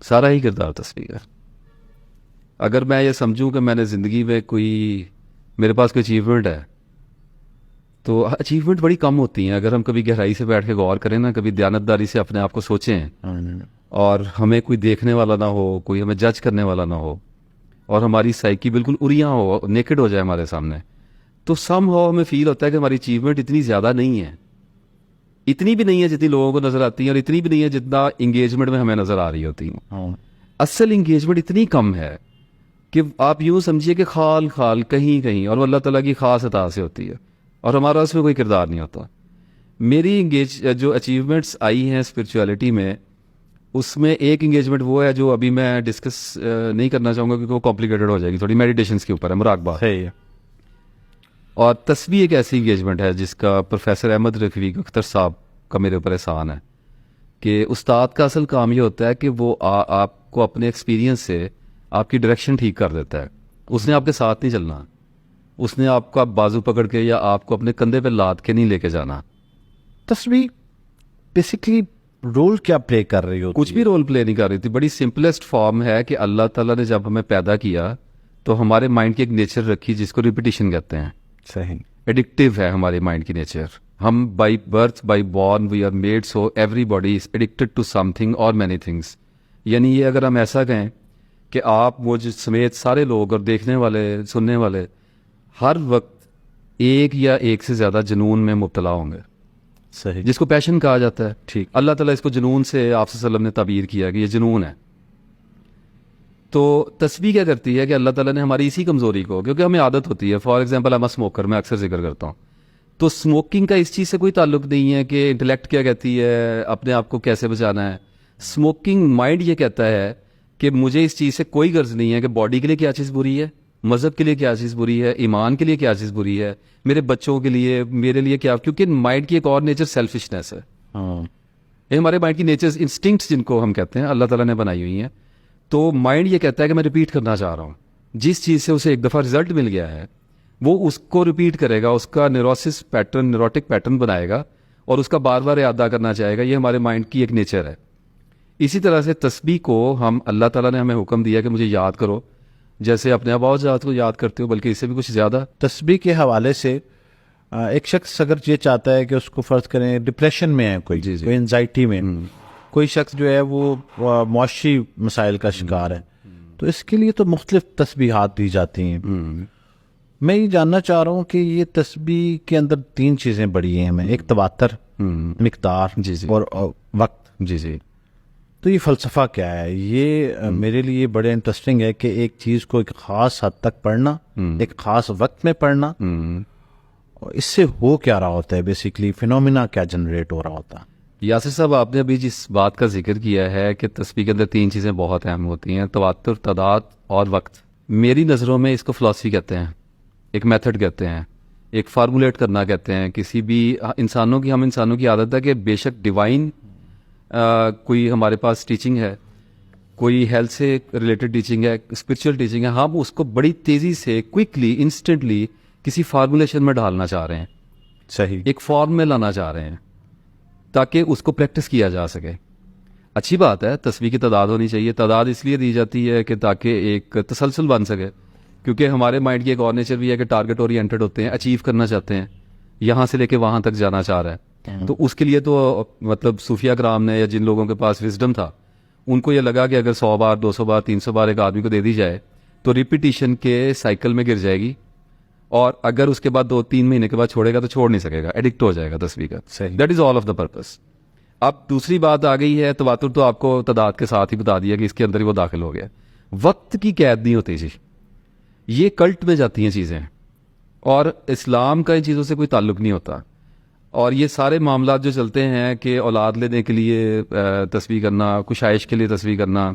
सारा ही किरदार तस्वीर है। अगर मैं ये समझूं कि मैंने ज़िंदगी में कोई, मेरे पास कोई अचीवमेंट है, तो अचीवमेंट बड़ी कम होती हैं। अगर हम कभी गहराई से बैठ के गौर करें ना, कभी दयानतदारी से अपने आप को सोचें, और हमें कोई देखने वाला ना हो, कोई हमें जज करने वाला ना हो, और हमारी साइकी बिल्कुल उरियाँ हो, नेकेड हो जाए हमारे सामने, तो सम हाउ हमें फील होता है कि हमारी अचीवमेंट इतनी ज़्यादा नहीं है, इतनी भी नहीं है जितनी लोगों को नज़र आती है, और इतनी भी नहीं है जितना इंगेजमेंट में हमें नज़र आ रही होती है। असल इंगेजमेंट इतनी कम है कि आप यूँ समझिए कि खाल खाल कहीं कहीं, और वो अल्लाह ताला की ख़ास अता से होती है, और हमारा उसमें कोई किरदार नहीं होता। मेरी जो अचीवमेंट्स आई हैं स्पिरिचुअलिटी में, उसमें एक इंगेजमेंट वो है जो अभी मैं डिस्कस नहीं करना चाहूँगा क्योंकि वो कॉम्प्लिकेटेड हो जाएगी, थोड़ी मेडिटेशंस के ऊपर है, मुराकबा है। और तस्बीह एक ऐसी इंगेजमेंट है जिसका प्रोफेसर अहमद रफ़ीक अख्तर साहब का मेरे ऊपर एहसान है कि उस्ताद का असल काम ये होता है कि वो आपको अपने एक्सपीरियंस से आपकी डायरेक्शन ठीक कर देता है। उसने आपके साथ नहीं चलना, उसने आपका बाजू पकड़ के या आपको अपने कंधे पे लाद के नहीं लेके जाना। तस्वीर बेसिकली रोल क्या प्ले कर रही हो? कुछ भी रोल प्ले नहीं कर रही थी। बड़ी सिंपलेस्ट फॉर्म है कि अल्लाह ताला ने जब हमें पैदा किया तो हमारे माइंड की एक नेचर रखी जिसको रिपीटिशन कहते हैं। सही, एडिक्टिव है हमारे माइंड की नेचर। हम by birth by born we are made so everybody is addicted to something और मैनी थिंग्स। यानी ये अगर हम ऐसा कहें कि आप वो जो समेत सारे लोग और देखने वाले सुनने वाले हर वक्त एक या एक से ज़्यादा जुनून में मुब्तला होंगे। सही, जिसको पैशन कहा जाता है। ठीक। अल्लाह ताला इसको जुनून से आप सल्लम ने ताबीर किया कि ये जुनून है। तो तस्बीह क्या करती है कि अल्लाह ताला ने हमारी इसी कमज़ोरी को, क्योंकि हमें आदत होती है, for example I am a smoker, मैं अक्सर जिक्र करता हूँ, तो स्मोकिंग का इस चीज़ से कोई ताल्लुक नहीं है कि इंटेलेक्ट क्या कहती है, अपने आप को कैसे बचाना है। स्मोकिंग माइंड ये कहता है कि मुझे इस चीज़ से कोई गर्ज नहीं है कि बॉडी के लिए क्या चीज़ बुरी है, मज़हब के लिए क्या चीज़ बुरी है, ईमान के लिए क्या चीज़ बुरी है, मेरे बच्चों के लिए, मेरे लिए क्या, क्योंकि माइंड की एक और नेचर सेल्फिशनेस है। ये हमारे माइंड की नेचर इंस्टिंक्ट्स जिनको हम कहते हैं अल्लाह ताला ने बनाई हुई हैं। तो माइंड ये कहता है कि मैं रिपीट करना चाह रहा हूँ। जिस चीज़ से उसे एक दफ़ा रिजल्ट मिल गया है वो उसको रिपीट करेगा, उसका न्यूरोसिस पैटर्न, न्यूरोटिक पैटर्न बनाएगा और उसका बार बार यादा करना चाहेगा। ये हमारे माइंड की एक नेचर है। इसी तरह से तस्बीह को हम, अल्लाह ताला ने हमें हुक्म दिया कि मुझे याद करो, जैसे अपने आबाद जात को याद करते हो, बल्कि इससे भी कुछ ज़्यादा। तस्बीह के हवाले से एक शख्स अगर ये चाहता है कि उसको फर्ज करें डिप्रेशन में है कोई, जी, जी। कोई एंजाइटी में, कोई शख्स जो है वो मुआशी मसाइल का शिकार है, तो इसके लिए तो मुख्तलिफ तस्बीहात दी जाती हैं। मैं ये जानना चाह रहा हूँ कि ये तस्बीह के अंदर तीन चीज़ें बड़ी हैं हमें, एक तवातर, मिकदार, जी, जी। और वक्त। जी जी। तो ये फ़लसफ़ा क्या है? ये मेरे लिए बड़े इंटरेस्टिंग है कि एक चीज़ को एक ख़ास हद तक पढ़ना, एक ख़ास वक्त में पढ़ना, और इससे हो क्या रहा होता है, बेसिकली फिनोमिना क्या जनरेट हो रहा होता है? यासिर साहब, आपने अभी जिस बात का जिक्र किया है कि तस्बीह के अंदर तीन चीज़ें बहुत अहम होती हैं, तवातुर, तादाद और वक्त। मेरी नज़रों में इसको फ़िलासफ़ी कहते हैं, एक मेथड कहते हैं, एक फार्मूलेट करना कहते हैं। किसी भी इंसानों की, हम इंसानों की आदत है कि बेशक डिवाइन कोई हमारे पास टीचिंग है, कोई हेल्थ से रिलेटेड टीचिंग है, स्पिरिचुअल टीचिंग है, हम उसको बड़ी तेज़ी से, क्विकली, इंस्टेंटली किसी फार्मूलेशन में डालना चाह रहे हैं। सही, एक फॉर्म में लाना चाह रहे हैं ताकि उसको प्रैक्टिस किया जा सके। अच्छी बात है, तस्बीह की तादाद होनी चाहिए। तादाद इसलिए दी जाती है कि ताकि एक तसलसल बन सके, क्योंकि हमारे माइंड की एक और नेचर भी है कि टारगेट ओरिएंटेड होते हैं, अचीव करना चाहते हैं, यहाँ से लेके वहाँ तक जाना चाह रहा है। तो उसके लिए तो मतलब सूफिया कराम ने या जिन लोगों के पास विजडम था, उनको ये लगा कि अगर 100 बार, 200 बार, 300 बार एक आदमी को दे दी जाए तो रिपीटिशन के साइकिल में गिर जाएगी, और अगर उसके बाद 2-3 महीने के बाद छोड़ेगा तो छोड़ नहीं सकेगा, एडिक्ट हो जाएगा तस्बीह का। सही। That is all of the purpose. अब दूसरी बात आ गई है, तवातुर तो आपको तादाद के साथ ही बता दिया कि इसके अंदर ही वो दाखिल हो गया। वक्त की कैद नहीं होती जी, ये कल्ट में जाती हैं चीज़ें, और इस्लाम का इन चीज़ों से कोई ताल्लुक नहीं होता। और ये सारे मामला जो चलते हैं कि औलाद लेने के लिए तस्बीह करना, कुशाइश के लिए तस्बीह करना,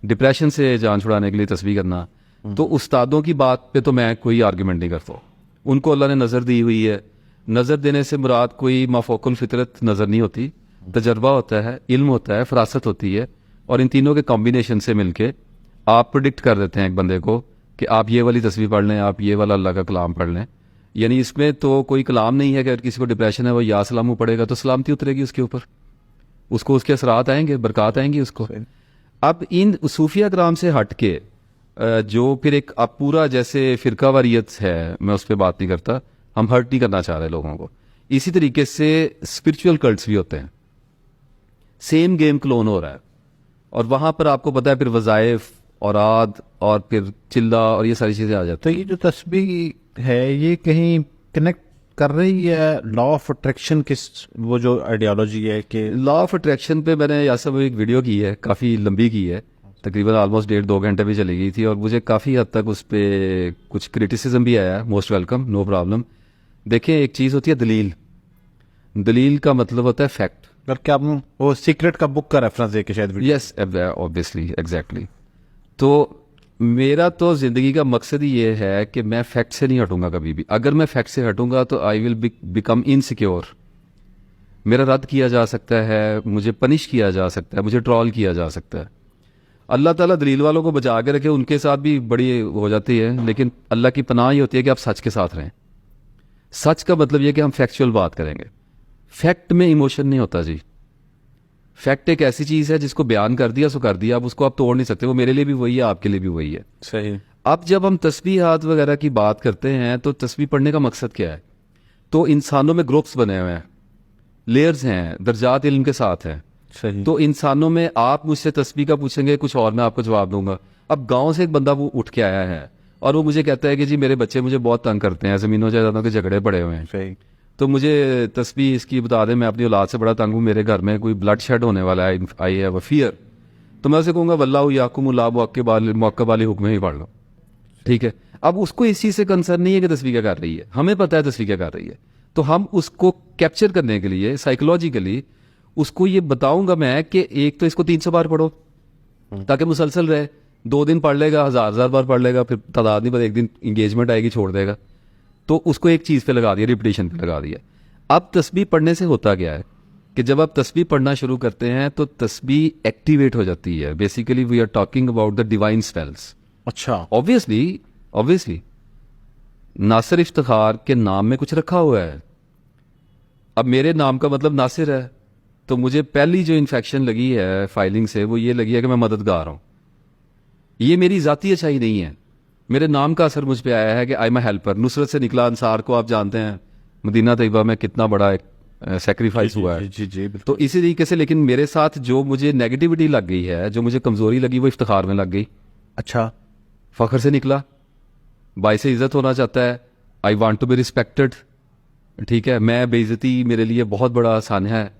डिप्रेशन से जान छुड़ाने के लिए तस्बीह करना, तो उस्तादों की बात पे तो मैं कोई आर्गुमेंट नहीं करता। उनको अल्लाह ने नज़र दी हुई है। नज़र देने से मुराद कोई माफोकुल फितरत नज़र नहीं होती, तजर्बा होता है, इल्म होता है, फरासत होती है, और इन तीनों के कॉम्बिनेशन से मिलके आप प्रेडिक्ट कर देते हैं एक बंदे को कि आप ये वाली तस्बीह पढ़ लें, आप ये वाला अल्लाह का कलाम पढ़ लें। यानी इसमें तो कोई कलाम नहीं है कि अगर किसी को डिप्रेशन है वो या सलामू पढ़ेगा तो सलामती उतरेगी उसके ऊपर, उसको उसके असरात आएंगे, बरकत आएंगी उसको। अब इन सूफिया कराम से हट के जो फिर एक अब पूरा जैसे फिरका वारियत है, मैं उस पर बात नहीं करता, हम हर्ट नहीं करना चाह रहे लोगों को। इसी तरीके से स्पिरिचुअल कल्ट्स भी होते हैं, सेम गेम क्लोन हो रहा है, और वहां पर आपको पता है फिर वज़ाइफ और आद और फिर चिल्ला और ये सारी चीजें आ जाती तो ये जो तस्बीह है ये कहीं कनेक्ट कर रही है लॉ ऑफ अट्रैक्शन के वो जो आइडियोलॉजी है कि हैं। लॉ ऑफ अट्रैक्शन पे मैंने यासर एक वीडियो की है, काफ़ी लंबी की है, तकरीबन ऑलमोस्ट 1.5-2 घंटे भी चली गई थी, और मुझे काफ़ी हद तक उस पर कुछ क्रिटिसिज्म भी आया, मोस्ट वेलकम, नो प्रॉब्लम। देखें, एक चीज़ होती है दलील, दलील का मतलब होता है फैक्ट। करके आप वो सीक्रेट का बुक का रेफरेंस देके शायद वीडियो। Yes, obviously, exactly. तो मेरा तो ज़िंदगी का मकसद ही ये है कि मैं फैक्ट से नहीं हटूंगा कभी भी। अगर मैं फैक्ट से हटूंगा तो आई विल बिकम इनसिक्योर। मेरा रद्द किया जा सकता है, मुझे पनिश किया जा सकता है, मुझे ट्रॉल किया जा सकता है। अल्लाह ताला दलील वालों को बचा के रखे, उनके साथ भी बड़ी हो जाती है, लेकिन अल्लाह की पनाह ही होती है कि आप सच के साथ रहें। सच का मतलब ये कि हम फैक्चुअल बात करेंगे। फैक्ट में इमोशन नहीं होता जी। फैक्ट एक ऐसी चीज है जिसको बयान कर दिया सो कर दिया, अब उसको आप तोड़ नहीं सकते। वो मेरे लिए भी वही है, आपके लिए भी वही है। सही। अब जब हम तस्बीहात वगैरह की बात करते हैं तो तस्बीह पढ़ने का मकसद क्या है? तो इंसानों में ग्रुप्स बने हुए हैं, लेयर्स हैं, दर्जात इल्म के साथ हैं। सही। तो इंसानों में आप मुझसे तस्बीह का पूछेंगे कुछ और, मैं आपको जवाब दूंगा। अब गांव से एक बंदा वो उठ के आया है और वो मुझे कहता है कि जी मेरे बच्चे मुझे बहुत तंग करते हैं, जमीनों जायदादों के झगड़े पड़े हुए हैं, सही। तो मुझे तस्बीह इसकी बता दें, मैं अपनी औलाद से बड़ा तंग हूँ, मेरे घर में कोई ब्लड शेड होने वाला है, आई हैव अ फियर। तो मैं उसे कहूँगा वल्लाहु याकुमुल्लाह मुअक्कब वाली हुक्म ही पढ़ लो, ठीक है। अब उसको इस चीज़ से कंसर्न नहीं है कि तस्बीह क्या कर रही है, हमें पता है तस्बीह क्या कर रही है। तो हम उसको कैप्चर करने के लिए साइकोलॉजिकली उसको ये बताऊंगा मैं कि एक तो इसको 300 बार पढ़ो ताकि मुसलसल रहे। 2 दिन पढ़ लेगा, 1000 बार पढ़ लेगा, फिर तादाद नहीं, पर एक दिन इंगेजमेंट आएगी छोड़ देगा। तो उसको एक चीज़ पे लगा दिया, रिपीटिशन पे लगा दिया। अब तस्बीह पढ़ने से होता क्या है कि जब आप तस्बीह पढ़ना शुरू करते हैं तो तस्बीह एक्टिवेट हो जाती है। Basically we are talking about the divine spells. अच्छा। ऑब्वियसली नासिर इफ्तिखार के नाम में कुछ रखा हुआ है। अब मेरे नाम का मतलब नासिर है, तो मुझे पहली जो इन्फेक्शन लगी है फाइलिंग से वो ये लगी है कि मैं मददगार हूं। ये मेरी जाती अच्छाई नहीं है, मेरे नाम का असर मुझ पे आया है कि आई एम हेल्पर। नुसरत से निकला अंसार को आप जानते हैं, मदीना तैयबा में कितना बड़ा एक सेक्रीफाइस हुआ है। जी जी तो इसी तरीके से, लेकिन मेरे साथ जो मुझे नेगेटिविटी लग गई है, जो मुझे कमजोरी लगी, वो इफ्तिखार में लग गई। अच्छा। फखर से निकला, बाई से इज्जत होना चाहता है, I want to be respected, ठीक है। मैं बेइज्जती मेरे लिए बहुत बड़ा आसान है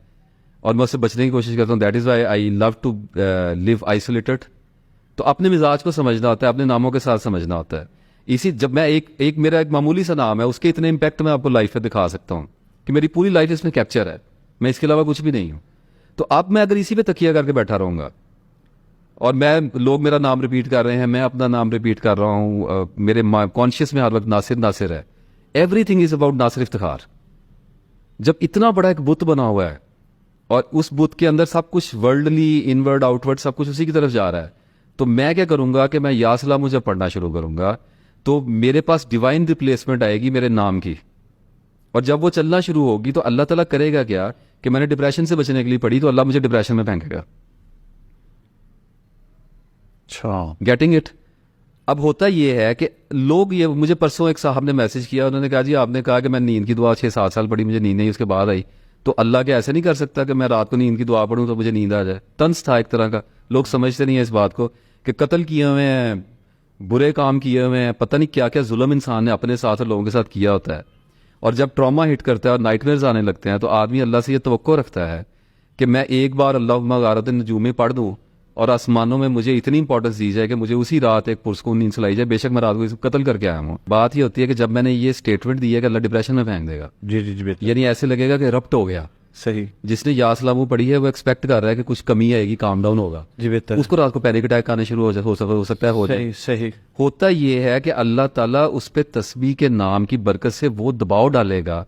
और मैं उससे बचने की कोशिश करता हूँ। That is why I love to live isolated. तो अपने मिजाज को समझना होता है, अपने नामों के साथ समझना होता है। इसी जब मैं एक मेरा एक मामूली सा नाम है, उसके इतने इम्पैक्ट मैं आपको लाइफ में दिखा सकता हूँ कि मेरी पूरी लाइफ इसमें कैप्चर है, मैं इसके अलावा कुछ भी नहीं हूँ। तो अब मैं अगर इसी पे तकिया करके बैठा रहूंगा और लोग मेरा नाम रिपीट कर रहे हैं, मैं अपना नाम रिपीट कर रहा हूँ, मेरे कॉन्शियस में हर वक्त नासिर है, everything is about Nasir Iftikhar. जब इतना बड़ा एक बुत बना हुआ है और उस बुत के अंदर सब कुछ वर्ल्डली, इनवर्ड, आउटवर्ड, सब कुछ उसी की तरफ जा रहा है, तो मैं क्या करूंगा कि मैं या सलाम मुझे पढ़ना शुरू करूंगा, तो मेरे पास डिवाइन रिप्लेसमेंट आएगी मेरे नाम की। और जब वो चलना शुरू होगी तो अल्लाह ताला करेगा क्या कि मैंने डिप्रेशन से बचने के लिए पढ़ी, तो अल्लाह मुझे डिप्रेशन में फेंकेगा। अच्छा। Getting it? अब होता ये है कि लोग, ये मुझे परसों एक साहब ने मैसेज किया, उन्होंने कहा जी आपने कहा कि मैं नींद की दुआ 6-7 साल पढ़ी, मुझे नींद नहीं उसके बाद आई, तो अल्लाह क्या ऐसे नहीं कर सकता कि मैं रात को नींद की दुआ पढ़ूं तो मुझे नींद आ जाए? तंज था एक तरह का। लोग समझते नहीं है इस बात को कि कत्ल किए हुए हैं, बुरे काम किए हुए हैं, पता नहीं क्या क्या जुल्म इंसान ने अपने साथ और लोगों के साथ किया होता है। और जब ट्रॉमा हिट करता है और नाइटमेयर्स आने लगते हैं तो आदमी अल्लाह से ये तवक्को रखता है कि मैं एक बार अल्लाहुम्मा गारत नजूम पढ़ दूं और आसमानों में मुझे इतनी इंपॉर्टेंस दी जाए कि मुझे उसी रात एक पुरस्कून नींद सुलाई जाए, बेशक मैं रात को कत्ल करके आया हूँ। बात ये होती है कि जब मैंने ये स्टेटमेंट दी है कि अल्लाह डिप्रेशन में फेंक देगा, जी जी जी, यानी ऐसे लगेगा कि रप्ट हो गया। सही। जिसने या सलामू पढ़ी है वो एक्सपेक्ट कर रहा है कि कुछ कमी आएगी, काम डाउन होगा, जी बेहतर। उसको रात को पैनिक अटैक आने शुरू हो सकता है। सही सही। होता ये है कि अल्लाह ताला उस पे तस्बीह के नाम की बरकत से वो दबाव डालेगा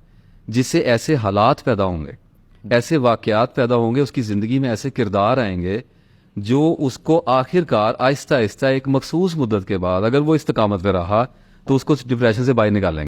जिससे ऐसे हालात पैदा होंगे, ऐसे वाकयात पैदा होंगे, उसकी जिंदगी में ऐसे किरदार आएंगे जो उसको आखिरकार आहिस्ता आहिस्ता एक मखसूस मुद्दत के बाद, अगर वो इस्तकामत पे रहा, तो उसको डिप्रेशन से बाहर निकालेंगे।